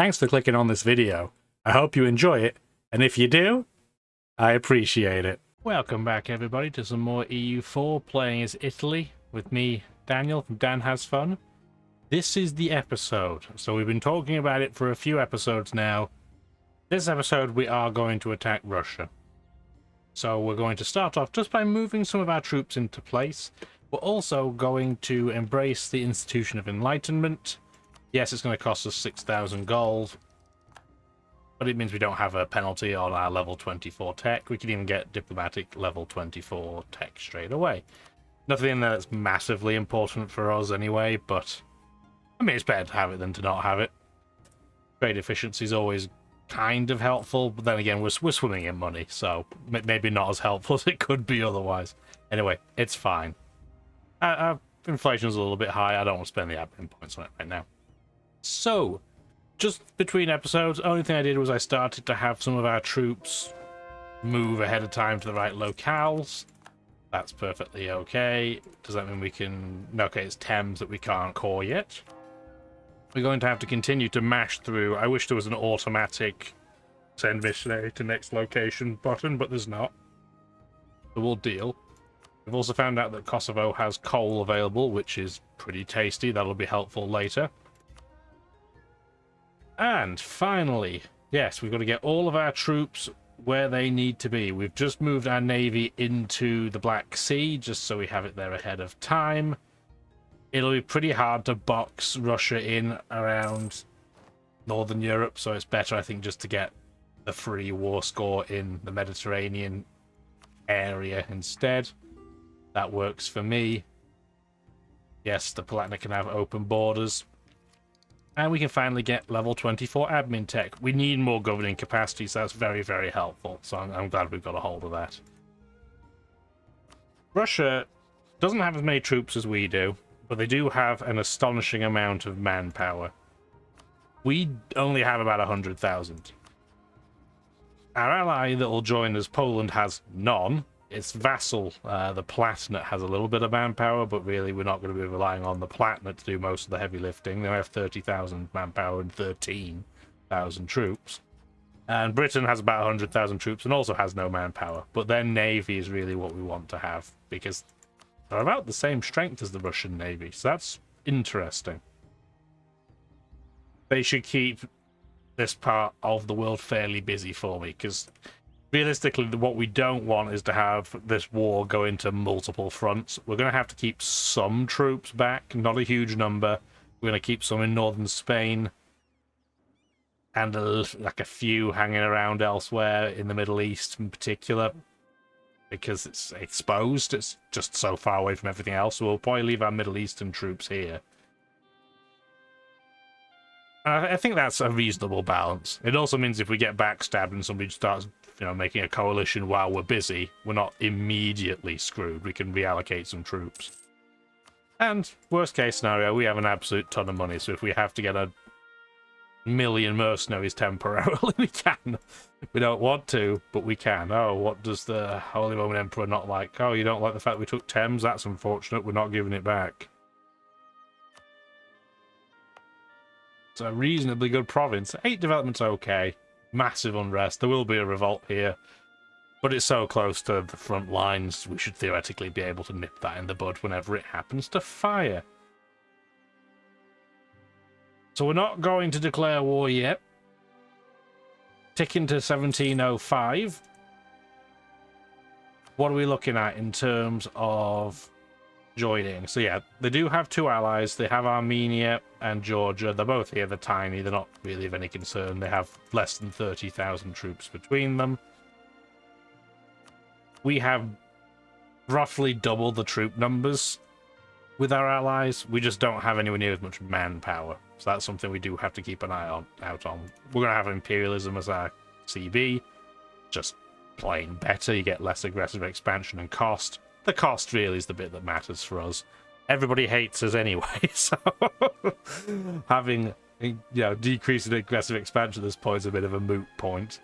Thanks for clicking on this video. I hope you enjoy it, and if you do, I appreciate it. Welcome back everybody to some more EU4 playing as Italy with me, Daniel from Dan Has Fun. This is the episode, so we've been talking about it for a few episodes now. This episode we are going to attack Russia. So we're going to start off just by moving some of our troops into place. We're also going to embrace the Institution of Enlightenment. Yes, it's going to cost us 6,000 gold, but it means we don't have a penalty on our level 24 tech. We can even get diplomatic level 24 tech straight away. Nothing in there that's massively important for us anyway, but I mean, it's better to have it than to not have it. Trade efficiency is always kind of helpful, but then again, we're swimming in money, so maybe not as helpful as it could be otherwise. Anyway, it's fine. Inflation's a little bit high. I don't want to spend the admin points on it right now. So, just between episodes, only thing I did was I started to have some of our troops move ahead of time to the right locales. That's perfectly okay. Does that mean we can... No, okay, it's Thames that we can't core yet. We're going to have to continue to mash through. I wish there was an automatic send missionary to next location button, but there's not. So we'll deal. We've also found out that Kosovo has coal available, which is pretty tasty. That'll be helpful later. And finally, yes, we've got to get all of our troops where they need to be. We've just moved our navy into the Black Sea, just so we have it there ahead of time. It'll be pretty hard to box Russia in around Northern Europe, so it's better, I think, just to get the free war score in the Mediterranean area instead. That works for me. Yes, the Palatinate can have open borders. And we can finally get level 24 admin tech. We need more governing capacity, so that's very, very helpful. So I'm glad we've got a hold of that. Russia doesn't have as many troops as we do, but they do have an astonishing amount of manpower. We only have about 100,000. Our ally that will join us, Poland, has none. Its vassal, the Palatinate, has a little bit of manpower, but really we're not going to be relying on the Palatinate to do most of the heavy lifting. They have 30,000 manpower and 13,000 troops. And Britain has about 100,000 troops and also has no manpower. But their navy is really what we want to have, because they're about the same strength as the Russian navy, so that's interesting. They should keep this part of the world fairly busy for me, because realistically, what we don't want is to have this war go into multiple fronts. We're going to have to keep some troops back, not a huge number. We're going to keep some in northern Spain, and like a few hanging around elsewhere in the Middle East in particular, because it's exposed. It's just so far away from everything else, so we'll probably leave our Middle Eastern troops here. I think that's a reasonable balance. It also means if we get backstabbed and somebody starts, making a coalition while we're busy, we're not immediately screwed. We can reallocate some troops. And worst case scenario, we have an absolute ton of money, so if we have to get 1 million mercenaries temporarily, we can. We don't want to, but we can. Oh, what does the Holy Roman Emperor not like? Oh, you don't like the fact we took Thames? That's unfortunate. We're not giving it back. It's a reasonably good province. 8 developments okay. Massive unrest. There will be a revolt here, but it's so close to the front lines, we should theoretically be able to nip that in the bud whenever it happens to fire. So we're not going to declare war yet. Ticking to 1705. What are we looking at in terms of joining? So yeah, they do have 2 allies. They have Armenia and Georgia. They're both here. They're tiny. They're not really of any concern. They have less than 30,000 troops between them. We have roughly double the troop numbers with our allies. We just don't have anywhere near as much manpower. So that's something we do have to keep an eye out on. We're going to have imperialism as our CB. Just plain better. You get less aggressive expansion and cost. The cost really is the bit that matters for us. Everybody hates us anyway, so having decreased in aggressive expansion at this point is a bit of a moot point.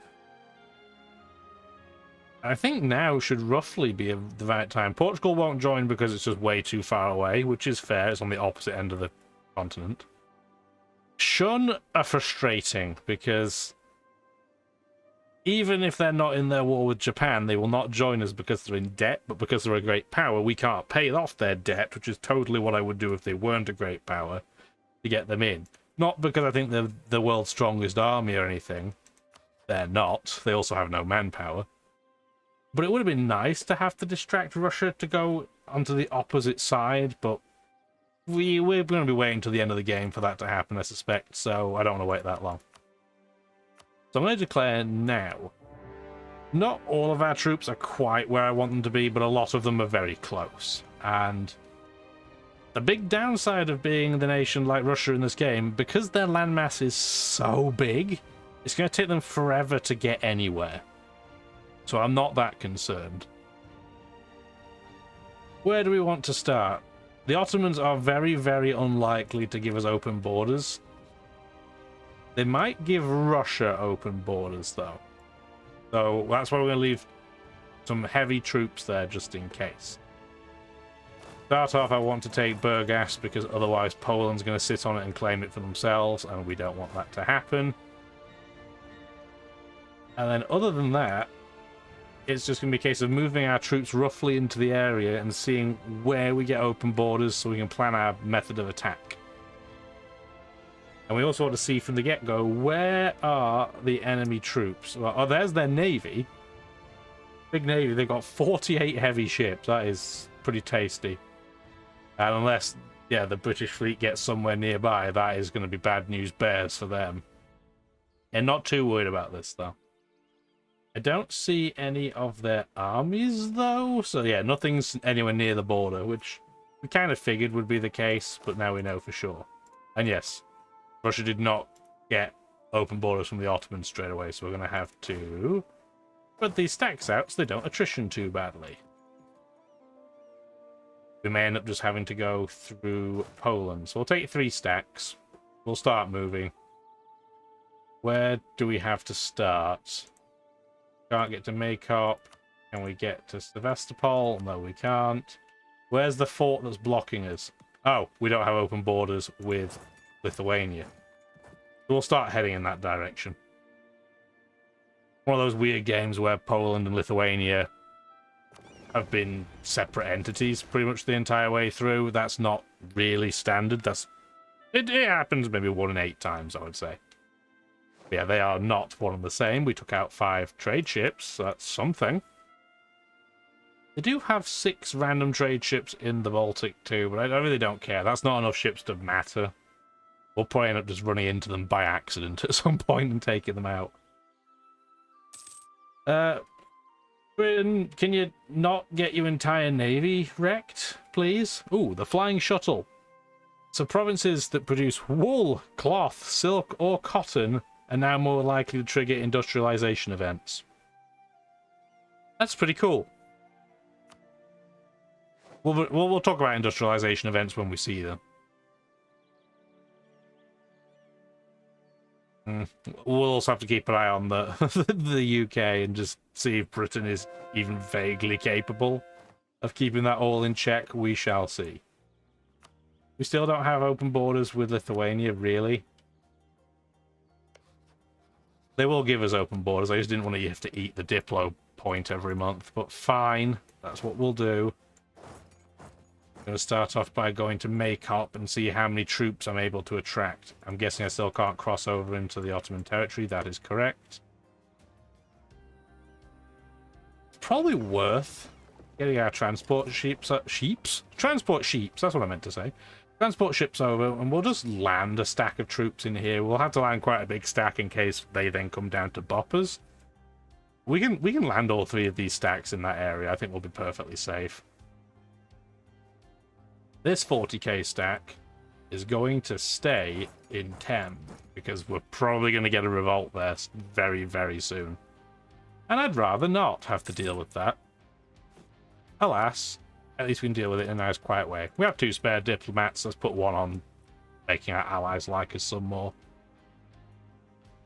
I think now should roughly be the right time. Portugal won't join because it's just way too far away, which is fair. It's on the opposite end of the continent. Shun are frustrating because even if they're not in their war with Japan, they will not join us because they're in debt, but because they're a great power, we can't pay off their debt, which is totally what I would do if they weren't a great power, to get them in. Not because I think they're the world's strongest army or anything. They're not. They also have no manpower. But it would have been nice to have to distract Russia to go onto the opposite side, but we're going to be waiting till the end of the game for that to happen, I suspect, so I don't want to wait that long. So I'm going to declare now. Not all of our troops are quite where I want them to be, but a lot of them are very close. And the big downside of being the nation like Russia in this game, because their landmass is so big, it's going to take them forever to get anywhere. So I'm not that concerned. Where do we want to start? The Ottomans are very, very unlikely to give us open borders. They might give Russia open borders, though. So that's why we're going to leave some heavy troops there just in case. Start off, I want to take Burgas because otherwise Poland's going to sit on it and claim it for themselves, and we don't want that to happen. And then other than that, it's just going to be a case of moving our troops roughly into the area and seeing where we get open borders so we can plan our method of attack. And we also want to see from the get-go, where are the enemy troops? Well, oh, there's their navy. Big navy. They've got 48 heavy ships. That is pretty tasty. And unless, yeah, the British fleet gets somewhere nearby, that is going to be bad news bears for them. And not too worried about this, though. I don't see any of their armies, though. So, yeah, nothing's anywhere near the border, which we kind of figured would be the case, but now we know for sure. And yes, Russia did not get open borders from the Ottomans straight away, so we're going to have to put these stacks out so they don't attrition too badly. We may end up just having to go through Poland. So we'll take 3 stacks. We'll start moving. Where do we have to start? Can't get to Maykop. Can we get to Sevastopol? No, we can't. Where's the fort that's blocking us? Oh, we don't have open borders with Lithuania. So we'll start heading in that direction. One of those weird games where Poland and Lithuania have been separate entities pretty much the entire way through. That's not really standard. It happens maybe 1 in 8 times, I would say. But yeah, they are not one and the same. We took out 5 trade ships, so that's something. They do have 6 random trade ships in the Baltic too, but I really don't care. That's not enough ships to matter. We'll probably end up just running into them by accident at some point and taking them out. Britain, can you not get your entire navy wrecked, please? Ooh, the flying shuttle. So provinces that produce wool, cloth, silk, or cotton are now more likely to trigger industrialization events. That's pretty cool. We'll talk about industrialization events when we see them. We'll also have to keep an eye on the the UK and just see if Britain is even vaguely capable of keeping that all in check. We shall see. We still don't have open borders with Lithuania, really. They will give us open borders. I just didn't want to have to eat the Diplo point every month, but fine. That's what we'll do. I'm going to start off by going to Maykop and see how many troops I'm able to attract. I'm guessing I still can't cross over into the Ottoman territory. That is correct. It's probably worth getting our transport ships. Transport ships, that's what I meant to say. Transport ships over, and we'll just land a stack of troops in here. We'll have to land quite a big stack in case they then come down to boppers. We can land all 3 of these stacks in that area. I think we'll be perfectly safe. This 40k stack is going to stay in Tem because we're probably going to get a revolt there very, very soon. And I'd rather not have to deal with that. Alas, at least we can deal with it in a nice, quiet way. We have 2 spare diplomats. Let's put 1 on making our allies like us some more.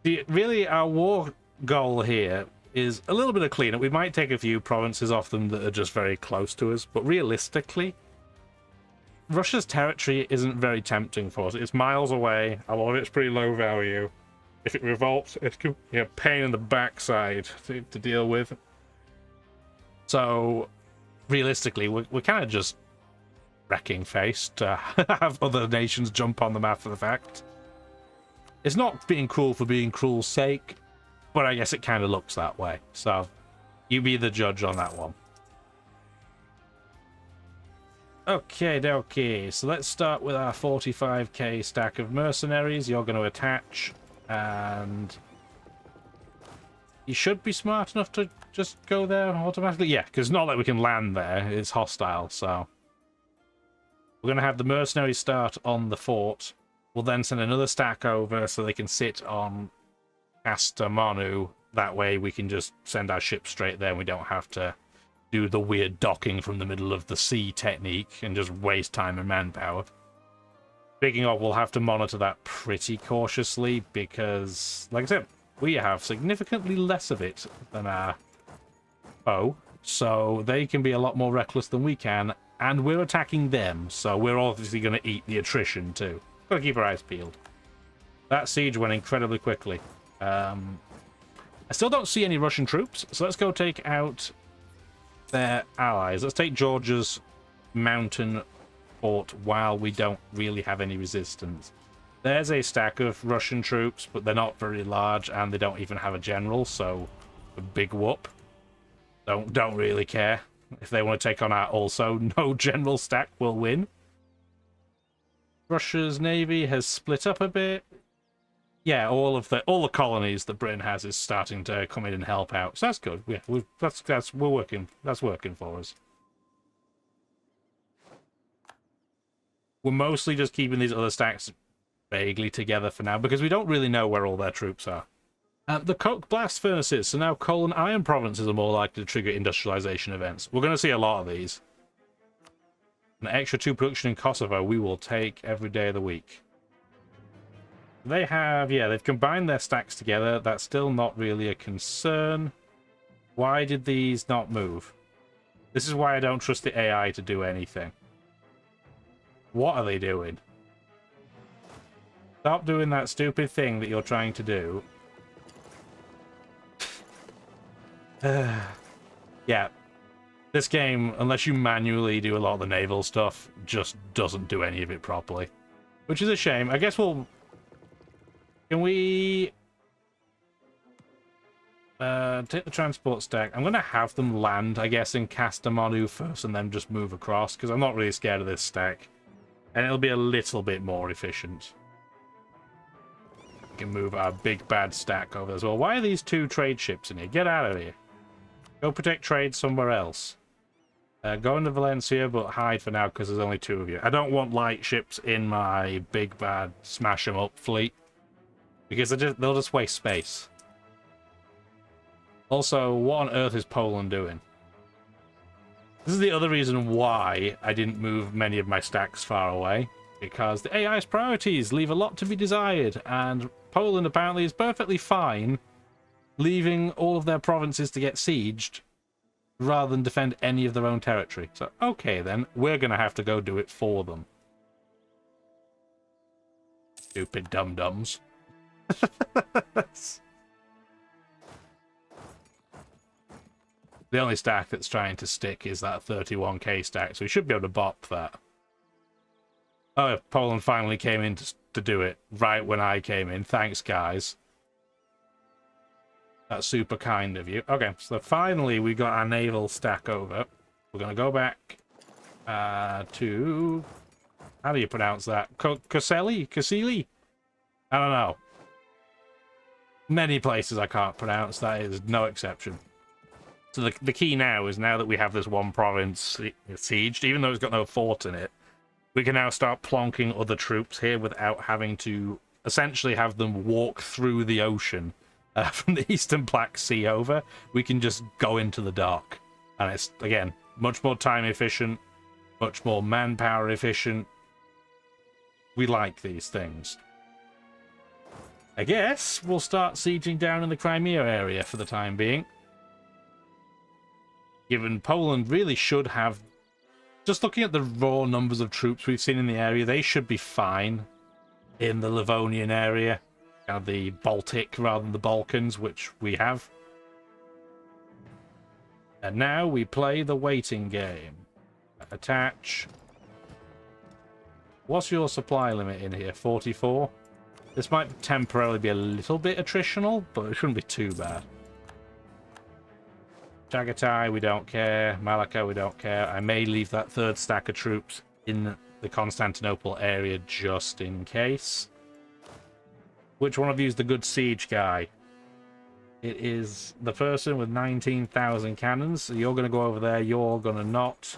Really, our war goal here is a little bit of cleanup. We might take a few provinces off them that are just very close to us, but realistically, Russia's territory isn't very tempting for us. It's miles away. A lot of it's pretty low value. If it revolts, it's a pain in the backside to deal with. So, realistically, we're kind of just wrecking face to have other nations jump on them after the fact. It's not being cruel for being cruel's sake, but I guess it kind of looks that way. So, you be the judge on that one. Okay, so let's start with our 45k stack of mercenaries. You're going to attach, and you should be smart enough to just go there automatically. Yeah, because it's not like we can land there. It's hostile, so we're going to have the mercenaries start on the fort. We'll then send another stack over so they can sit on Kastamonu. That way we can just send our ship straight there and we don't have to do the weird docking from the middle of the sea technique and just waste time and manpower. Speaking of, we'll have to monitor that pretty cautiously because, like I said, we have significantly less of it than our foe, so they can be a lot more reckless than we can, and we're attacking them, so we're obviously going to eat the attrition too. Gotta keep our eyes peeled. That siege went incredibly quickly. I still don't see any Russian troops, so let's go take out their allies. Let's take Georgia's mountain fort while we don't really have any resistance. There's a stack of Russian troops, but they're not very large and they don't even have a general, so a big whoop. Don't really care. If they want to take on our also no general stack, will win. Russia's navy has split up a bit. Yeah, all the colonies that Britain has is starting to come in and help out. So that's good. Yeah, we're working. That's working for us. We're mostly just keeping these other stacks vaguely together for now because we don't really know where all their troops are. The coke blast furnaces. So now coal and iron provinces are more likely to trigger industrialization events. We're going to see a lot of these. An extra 2 production in Kosovo we will take every day of the week. They have, yeah, they've combined their stacks together. That's still not really a concern. Why did these not move? This is why I don't trust the AI to do anything. What are they doing? Stop doing that stupid thing that you're trying to do. Yeah. This game, unless you manually do a lot of the naval stuff, just doesn't do any of it properly. Which is a shame. I guess we'll... Can we take the transport stack? I'm going to have them land, I guess, in Kastamonu first and then just move across, because I'm not really scared of this stack. And it'll be a little bit more efficient. We can move our big bad stack over as well. Why are these 2 trade ships in here? Get out of here. Go protect trade somewhere else. Go into Valencia, but hide for now because there's only 2 of you. I don't want light ships in my big bad smash 'em up fleet. Because they'll just waste space. Also, what on earth is Poland doing? This is the other reason why I didn't move many of my stacks far away. Because the AI's priorities leave a lot to be desired, and Poland apparently is perfectly fine leaving all of their provinces to get sieged rather than defend any of their own territory. So, okay then, we're going to have to go do it for them. Stupid dum-dums. The only stack that's trying to stick is that 31k stack, so we should be able to bop that. Oh, Poland finally came in to do it right when I came in. Thanks, guys. That's super kind of you. Okay, so finally we got our naval stack over. We're going to go back to... How do you pronounce that? Koseli? Kosili? I don't know. Many places I can't pronounce. That is no exception. So the key now is, now that we have this one province sieged, even though it's got no fort in it, we can now start plonking other troops here without having to essentially have them walk through the ocean from the Eastern Black Sea over. We can just go into the dock. And it's, again, much more time efficient, much more manpower efficient. We like these things. I guess we'll start sieging down in the Crimea area for the time being. Given Poland really should have just looking at the raw numbers of troops we've seen in the area, they should be fine in the Livonian area. The Baltic rather than the Balkans, which we have. And now we play the waiting game. Attach. What's your supply limit in here? 44? This might temporarily be a little bit attritional, but it shouldn't be too bad. Chagatai, we don't care. Malacca, we don't care. I may leave that third stack of troops in the Constantinople area just in case. Which one of you is the good siege guy? It is the person with 19,000 cannons. So you're going to go over there, you're going to not.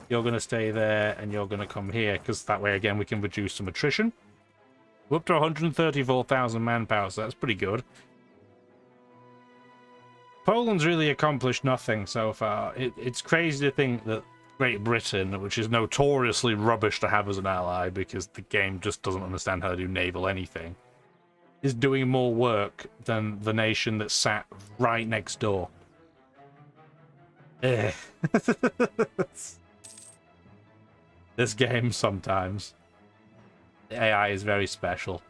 You're going to stay there, and you're going to come here, because that way, again, we can reduce some attrition. We're up to 134,000 manpower, so that's pretty good. Poland's really accomplished nothing so far. It's crazy to think that Great Britain, which is notoriously rubbish to have as an ally, because the game just doesn't understand how to do naval anything, is doing more work than the nation that sat right next door. This game sometimes. The AI is very special.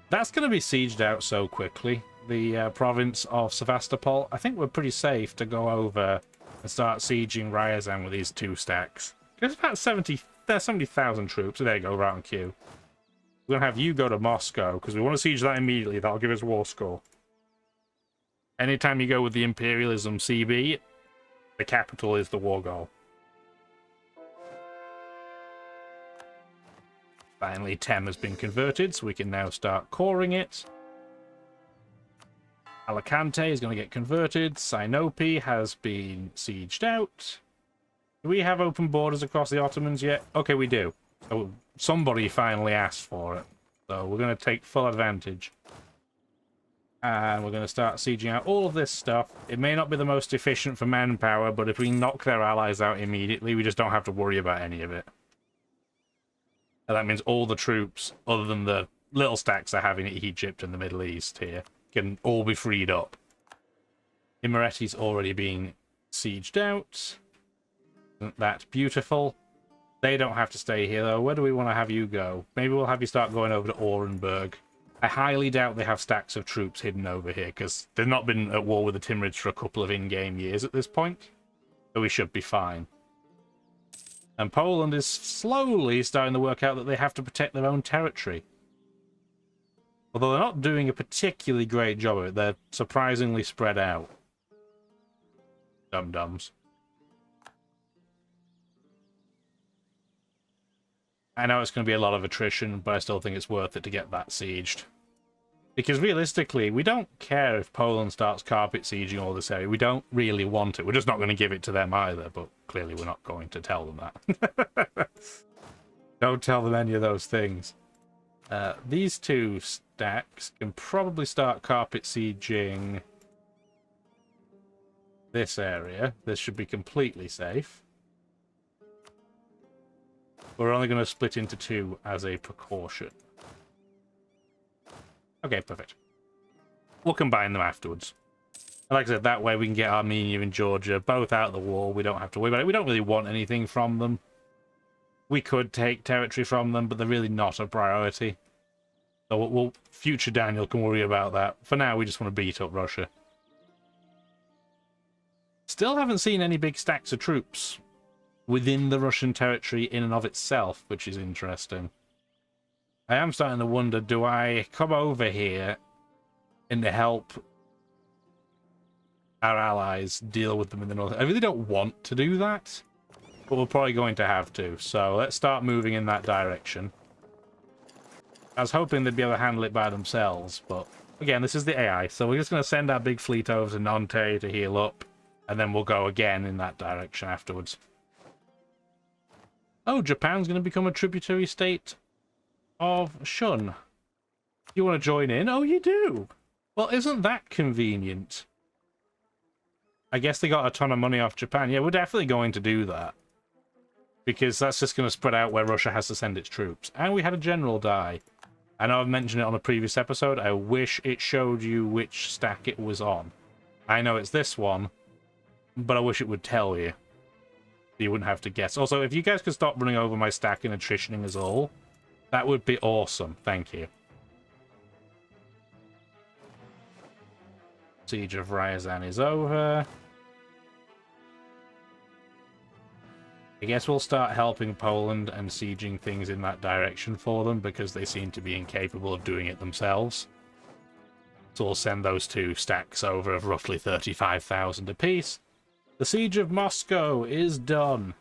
That's going to be sieged out so quickly. The province of Sevastopol. I think we're pretty safe to go over and start sieging Ryazan with these 2 stacks. There's about 70,000 troops. There you go, right on cue. We're going to have you go to Moscow, because we want to siege that immediately. That'll give us war score. Anytime you go with the Imperialism CB, the capital is the war goal. Finally, Tem has been converted, so we can now start coring it. Alicante is going to get converted. Sinope has been sieged out. Do we have open borders across the Ottomans yet? Okay, we do. So somebody finally asked for it. So we're going to take full advantage. And we're going to start sieging out all of this stuff. It may not be the most efficient for manpower, but if we knock their allies out immediately, we just don't have to worry about any of it. And that means all the troops, other than the little stacks I have in Egypt and the Middle East here, can all be freed up. Imereti's already been sieged out. Isn't that beautiful? They don't have to stay here, though. Where do we want to have you go? Maybe we'll have you start going over to Orenburg. I highly doubt they have stacks of troops hidden over here, because they've not been at war with the Timurids for a couple of in-game years at this point. So we should be fine. And Poland is slowly starting to work out that they have to protect their own territory. Although they're not doing a particularly great job of it, they're surprisingly spread out. Dum-dums. I know it's going to be a lot of attrition, but I still think it's worth it to get that sieged. Because realistically, we don't care if Poland starts carpet sieging all this area. We don't really want it. We're just not going to give it to them either, but clearly we're not going to tell them that. Don't tell them any of those things. These 2 stacks can probably start carpet sieging this area. This should be completely safe. We're only going to split into 2 as a precaution. Okay, perfect. We'll combine them afterwards. And like I said, that way we can get Armenia and Georgia both out of the war. We don't have to worry about it. We don't really want anything from them. We could take territory from them, but they're really not a priority. So future Daniel can worry about that. For now, we just want to beat up Russia. Still haven't seen any big stacks of troops within the Russian territory in and of itself, which is interesting. I am starting to wonder, do I come over here and help our allies deal with them in the north? I really don't want to do that, but we're probably going to have to. So let's start moving in that direction. I was hoping they'd be able to handle it by themselves, but again, this is the AI, so we're just going to send our big fleet over to Nantes to heal up, and then we'll go again in that direction afterwards. Oh, Japan's going to become a tributary state of Shun. You want to join in? Oh, you do? Well, isn't that convenient? I guess they got a ton of money off Japan. Yeah, we're definitely going to do that. Because that's just going to spread out where Russia has to send its troops. And we had a general die. I know I've mentioned it on a previous episode. I wish it showed you which stack it was on. I know it's this one, but I wish it would tell you. You wouldn't have to guess. Also, if you guys could stop running over my stack and attritioning us all, that would be awesome. Thank you. Siege of Ryazan is over. I guess we'll start helping Poland and sieging things in that direction for them because they seem to be incapable of doing it themselves. So we'll send those 2 stacks over of roughly 35,000 apiece. The Siege of Moscow is done.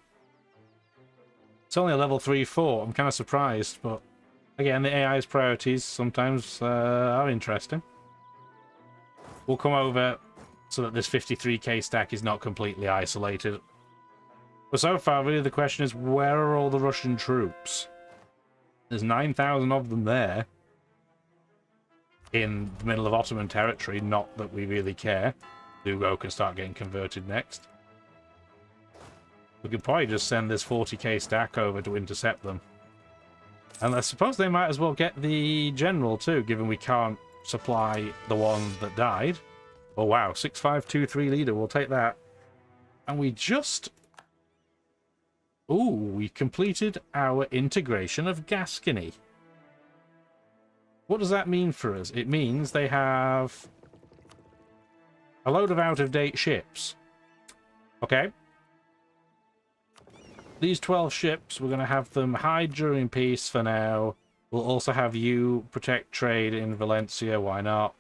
It's only a level 3 fort. I'm kind of surprised, but again, the AI's priorities sometimes are interesting. We'll come over so that this 53k stack is not completely isolated. But so far, really, the question is, where are all the Russian troops? There's 9,000 of them there. In the middle of Ottoman territory, not that we really care. Lugo can start getting converted next. We could probably just send this 40k stack over to intercept them. And I suppose they might as well get the general too, given we can't supply the one that died. Oh wow, 6523 leader, we'll take that. And we just... Ooh, we completed our integration of Gascony. What does that mean for us? It means they have a load of out-of-date ships. Okay. These 12 ships, we're going to have them hide during peace for now. We'll also have you protect trade in Valencia, why not?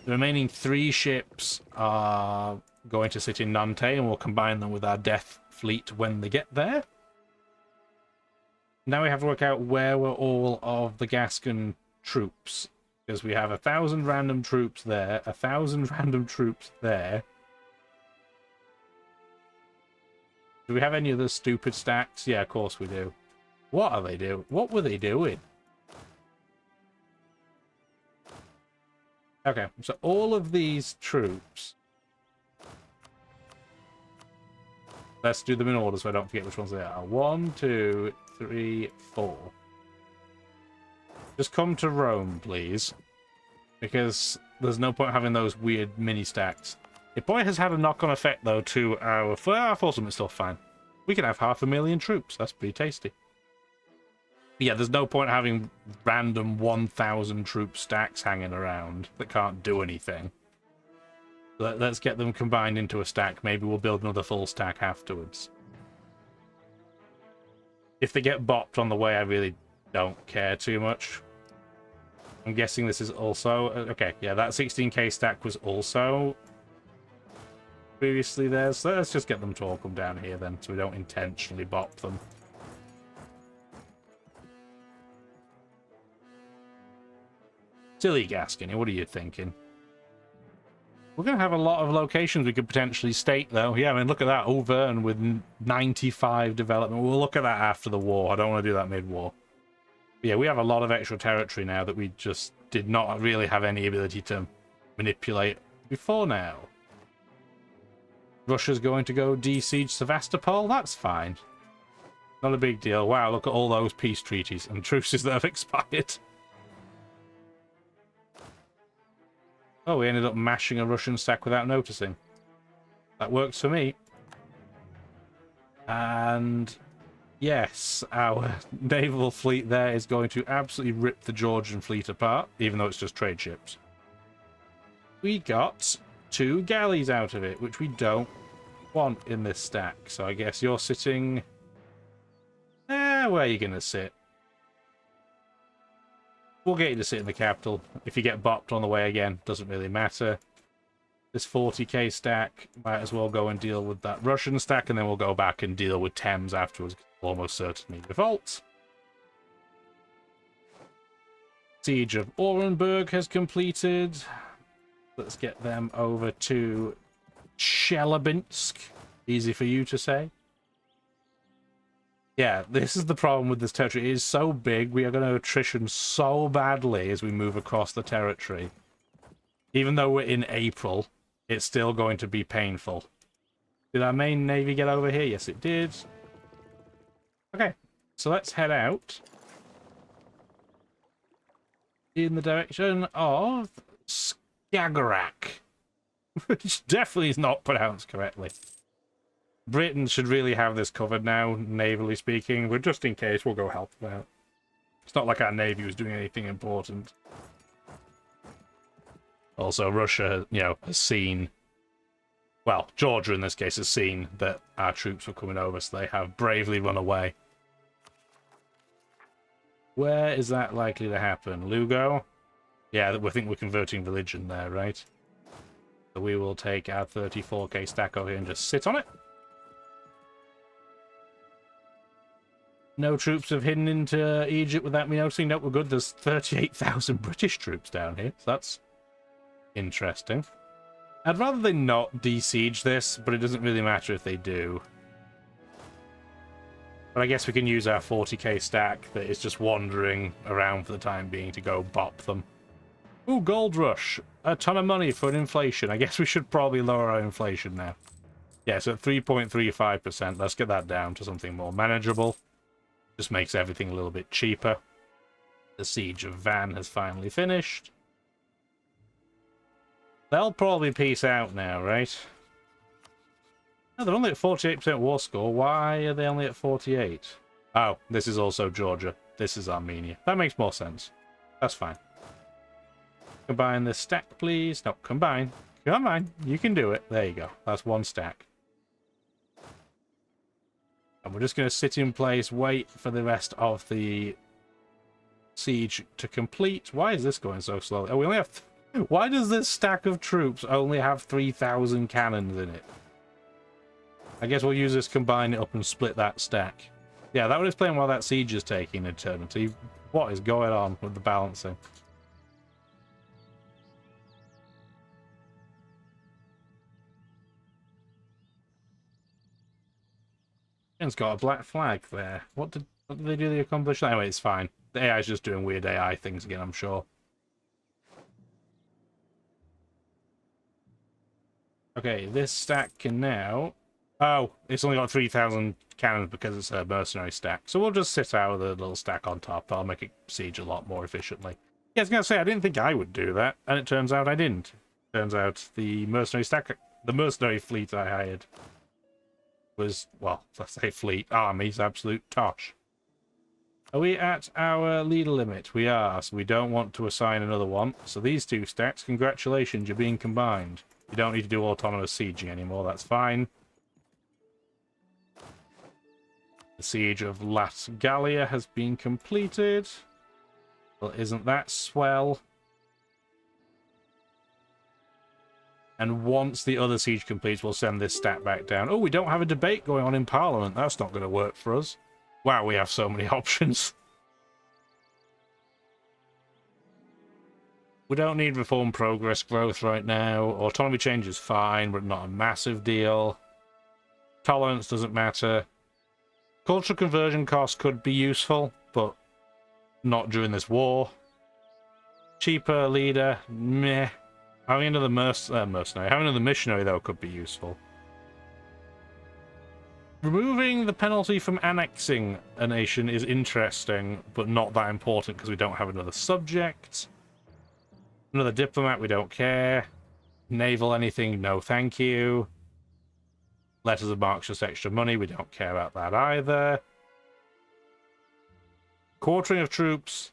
The remaining 3 ships are going to sit in Nantes, and we'll combine them with our death fleet when they get there. Now we have to work out where were all of the Gascon troops, because we have 1,000 random troops there, 1,000 random troops there. Do we have any of the stupid stacks? Yeah, of course we do. What are they doing? What were they doing? Okay, so all of these troops... Let's do them in order so I don't forget which ones they are. 1, 2, 3, 4. Just come to Rome, please. Because there's no point having those weird mini stacks. It probably has had a knock-on effect, though, to our... Our forcement's still fine. We can have 500,000 troops. That's pretty tasty. But yeah, there's no point having random 1,000 troop stacks hanging around that can't do anything. Let's get them combined into a stack. Maybe we'll build another full stack afterwards. If they get bopped on the way, I really don't care too much. I'm guessing this is also... Okay, yeah, that 16k stack was also previously there. So let's just get them to all come down here then, so we don't intentionally bop them. Silly Gascony, what are you thinking? We're going to have a lot of locations we could potentially stake, though. Yeah, I mean, look at that. Auvergne with 95 development. We'll look at that after the war. I don't want to do that mid-war. Yeah, we have a lot of extra territory now that we just did not really have any ability to manipulate before now. Russia's going to go de-siege Sevastopol? That's fine. Not a big deal. Wow, look at all those peace treaties and truces that have expired. Oh, we ended up mashing a Russian stack without noticing. That works for me. And yes, our naval fleet there is going to absolutely rip the Georgian fleet apart, even though it's just trade ships. We got 2 galleys out of it, which we don't want in this stack. So I guess you're sitting... where are you going to sit? We'll get you to sit in the capital. If you get bopped on the way again, doesn't really matter. This 40k stack, might as well go and deal with that Russian stack, and then we'll go back and deal with Thames afterwards. We'll almost certainly default. Siege of Orenburg has completed. Let's get them over to Chelyabinsk. Easy for you to say. Yeah, this is the problem with this territory. It is so big, we are going to attrition so badly as we move across the territory. Even though we're in April, it's still going to be painful. Did our main navy get over here? Yes, it did. Okay, so let's head out in the direction of Skagerrak, which definitely is not pronounced correctly. Britain should really have this covered now, navally speaking, but just in case, we'll go help them out. It's not like our navy was doing anything important. Also, Russia, you know, has seen... Well, Georgia in this case has seen that our troops were coming over, so they have bravely run away. Where is that likely to happen? Lugo? Yeah, I think we're converting religion there, right? So we will take our 34k stack over here and just sit on it. No troops have hidden into Egypt without me noticing. Nope, we're good. There's 38,000 British troops down here, so that's interesting. I'd rather they not de-siege this, but it doesn't really matter if they do. But I guess we can use our 40k stack that is just wandering around for the time being to go bop them. Ooh, gold rush. A ton of money for an inflation. I guess we should probably lower our inflation now. Yeah, so at 3.35%. Let's get that down to something more manageable. Just makes everything a little bit cheaper. The siege of Van has finally finished. They'll probably peace out now, right? No, they're only at 48% war score. Why are they only at 48? Oh, this is also Georgia. This is Armenia. That makes more sense. That's fine. Combine this stack, please. No, combine. Combine. You can do it. There you go. That's one stack. And we're just going to sit in place, wait for the rest of the siege to complete. Why is this going so slowly? Oh, we only have... Why does this stack of troops only have 3,000 cannons in it? I guess we'll use this, combine it up, and split that stack. Yeah, that would explain why that siege is taking an eternity. What is going on with the balancing? It's got a black flag there. What did they do to accomplish? Anyway, it's fine. The AI is just doing weird AI things again, I'm sure. Okay, this stack can now... Oh, it's only got 3,000 cannons because it's a mercenary stack. So we'll just sit out with a little stack on top. I'll make it siege a lot more efficiently. Yeah, I was going to say, I didn't think I would do that, and it turns out I didn't. Turns out the mercenary stack... The mercenary fleet I hired was, well, let's say fleet, army's absolute tosh. Are we at our leader limit? We are, so we don't want to assign another one. So these two stacks, congratulations, you're being combined. You don't need to do autonomous sieging anymore, that's fine. The siege of Lat Gallia has been completed. Well, isn't that swell? And once the other siege completes, we'll send this stat back down. Oh, we don't have a debate going on in Parliament. That's not going to work for us. Wow, we have so many options. We don't need reform progress growth right now. Autonomy change is fine, but not a massive deal. Tolerance doesn't matter. Cultural conversion costs could be useful, but not during this war. Cheaper leader, meh. Having another mercenary, having another missionary, though, could be useful. Removing the penalty from annexing a nation is interesting, but not that important because we don't have another subject. Another diplomat, we don't care. Naval anything, no thank you. Letters of marque, just extra money, we don't care about that either. Quartering of troops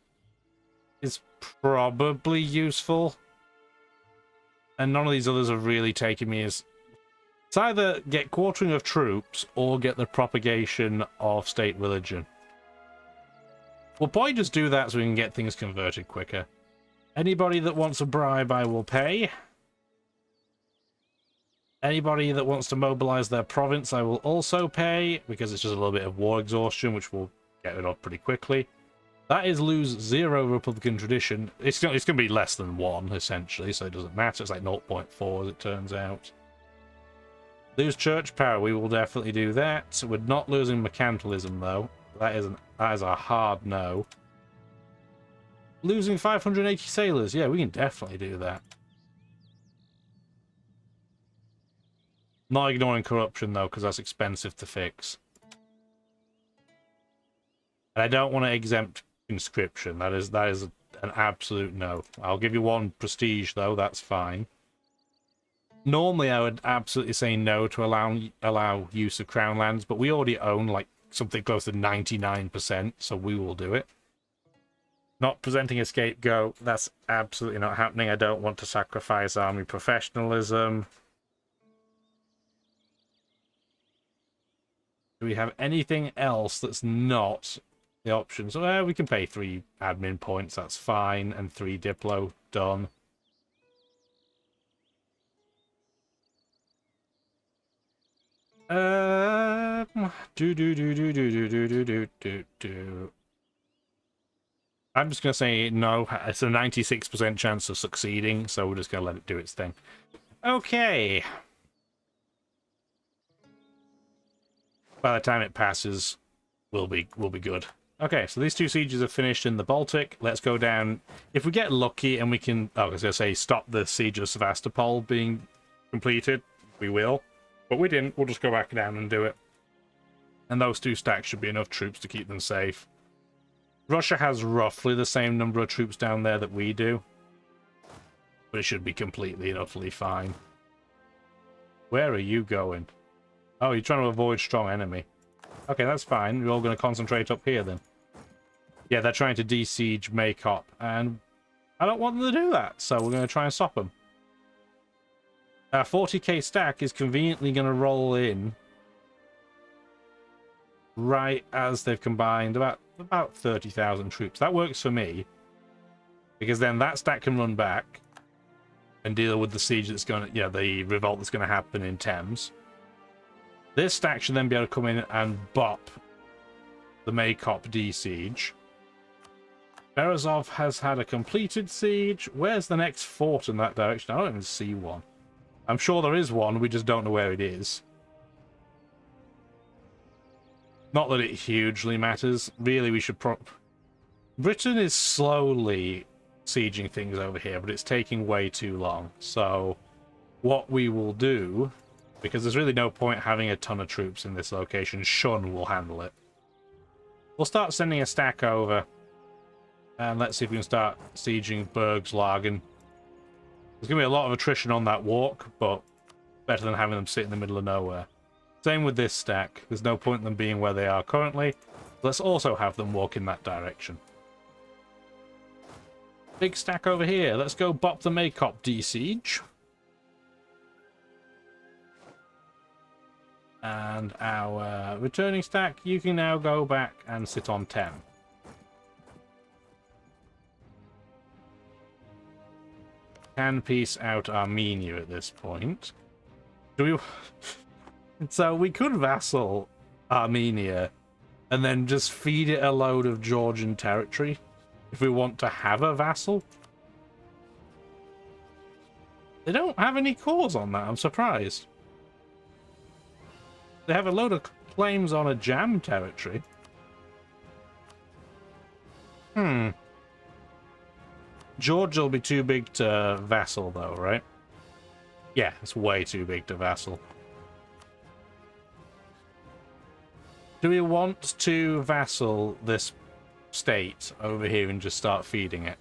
is probably useful. And none of these others have really taken me as... It's either get quartering of troops or get the propagation of state religion. We'll probably just do that so we can get things converted quicker. Anybody that wants a bribe, I will pay. Anybody that wants to mobilize their province, I will also pay, because it's just a little bit of war exhaustion, which we'll get rid of pretty quickly. That is lose 0 Republican tradition. It's going to be less than 1, essentially, so it doesn't matter. It's like 0.4, as it turns out. Lose church power, we will definitely do that. We're not losing mercantilism, though. That is a hard no. Losing 580 sailors, yeah, we can definitely do that. Not ignoring corruption, though, because that's expensive to fix. And I don't want to exempt conscription. That is an absolute no. I'll give you 1 prestige, though. That's fine. Normally, I would absolutely say no to allow use of crown lands, but we already own like something close to 99%, so we will do it. Not presenting a scapegoat, that's absolutely not happening. I don't want to sacrifice army professionalism. Do we have anything else that's not the options? Well, we can pay 3 admin points, that's fine, and 3 Diplo, done. I'm just going to say no. It's a 96% chance of succeeding, so we're just going to let it do its thing. Okay. By the time it passes, we'll be good. Okay, so these 2 sieges are finished in the Baltic. Let's go down. If we get lucky and we can, I was going to say, stop the siege of Sevastopol being completed, we will. But we didn't. We'll just go back down and do it. And those 2 stacks should be enough troops to keep them safe. Russia has roughly the same number of troops down there that we do. But it should be completely and utterly fine. Where are you going? Oh, you're trying to avoid strong enemy. Okay, that's fine. We're all going to concentrate up here then. Yeah, they're trying to de-siege Maycop, and I don't want them to do that, so we're going to try and stop them. Our 40k stack is conveniently going to roll in right as they've combined about 30,000 troops. That works for me, because then that stack can run back and deal with the siege that's going to, the revolt that's going to happen in Thames. This stack should then be able to come in and bop the Maycop D-siege. Berezov has had a completed siege. Where's the next fort in that direction? I don't even see one. I'm sure there is one, we just don't know where it is. Not that it hugely matters. Really, we should Britain is slowly sieging things over here, but it's taking way too long. So, what we will do, because there's really no point having a ton of troops in this location, Shun will handle it. We'll start sending a stack over, and let's see if we can start sieging Bergslagen. There's going to be a lot of attrition on that walk, but better than having them sit in the middle of nowhere. Same with this stack. There's no point in them being where they are currently. Let's also have them walk in that direction. Big stack over here. Let's go bop the Maycop D-siege. And our returning stack, you can now go back and sit on 10. Can piece out Armenia at this point. Do we... So we could vassal Armenia and then just feed it a load of Georgian territory if we want to have a vassal. They don't have any cores on that, I'm surprised. They have a load of claims on a jam territory. Georgia will be too big to vassal though, right? Yeah, it's way too big to vassal. Do we want to vassal this state over here and just start feeding it?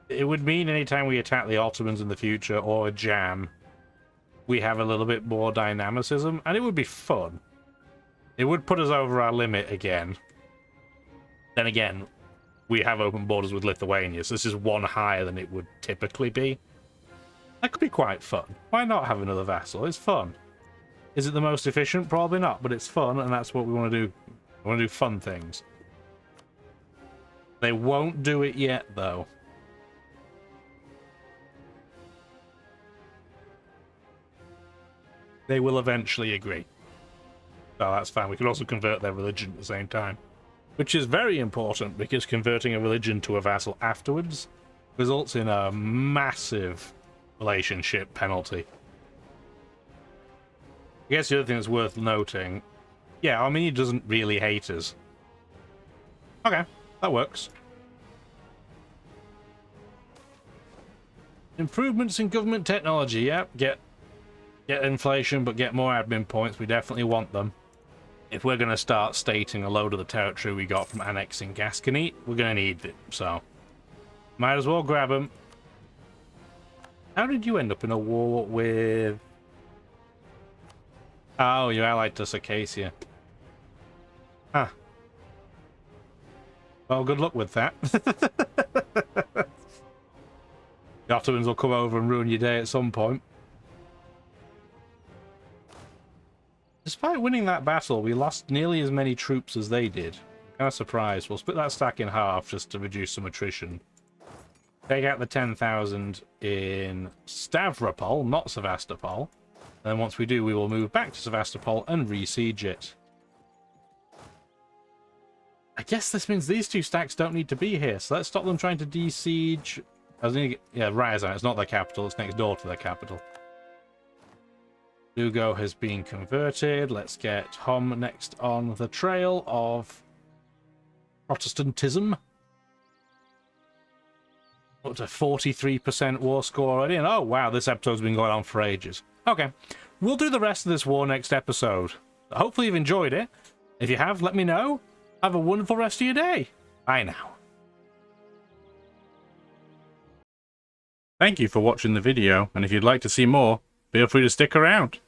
It would mean anytime we attack the Ottomans in the future, or a jam, we have a little bit more dynamicism, and it would be fun. It would put us over our limit again. Then again, we have open borders with Lithuania, so this is one higher than it would typically be. That could be quite fun. Why not have another vassal? It's fun. Is it the most efficient? Probably not, but it's fun, and that's what we want to do. We want to do fun things. They won't do it yet, though. They will eventually agree. So that's fine. We can also convert their religion at the same time. Which is very important, because converting a religion to a vassal afterwards results in a massive relationship penalty. I guess the other thing that's worth noting, yeah, Armenia doesn't really hate us. Okay, that works. Improvements in government technology, yep, get inflation, but get more admin points. We definitely want them. If we're going to start stating a load of the territory we got from annexing Gascony, we're going to need it, so might as well grab them. How did you end up in a war with... Oh, you allied to Circassia. Huh. Well, good luck with that. The Ottomans will come over and ruin your day at some point. Despite winning that battle, we lost nearly as many troops as they did. I'm kind of surprised. We'll split that stack in half just to reduce some attrition. Take out the 10,000 in Stavropol, not Sevastopol. And then once we do, we will move back to Sevastopol and re-siege it. I guess this means these two stacks don't need to be here, so let's stop them trying to de-siege... Yeah, Ryazan, it's not their capital, it's next door to their capital. Lugo has been converted. Let's get Hom next on the trail of Protestantism. Up to 43% war score already, and oh wow, this episode's been going on for ages. Okay, we'll do the rest of this war next episode. Hopefully you've enjoyed it. If you have, let me know. Have a wonderful rest of your day. Bye now. Thank you for watching the video, and if you'd like to see more, feel free to stick around.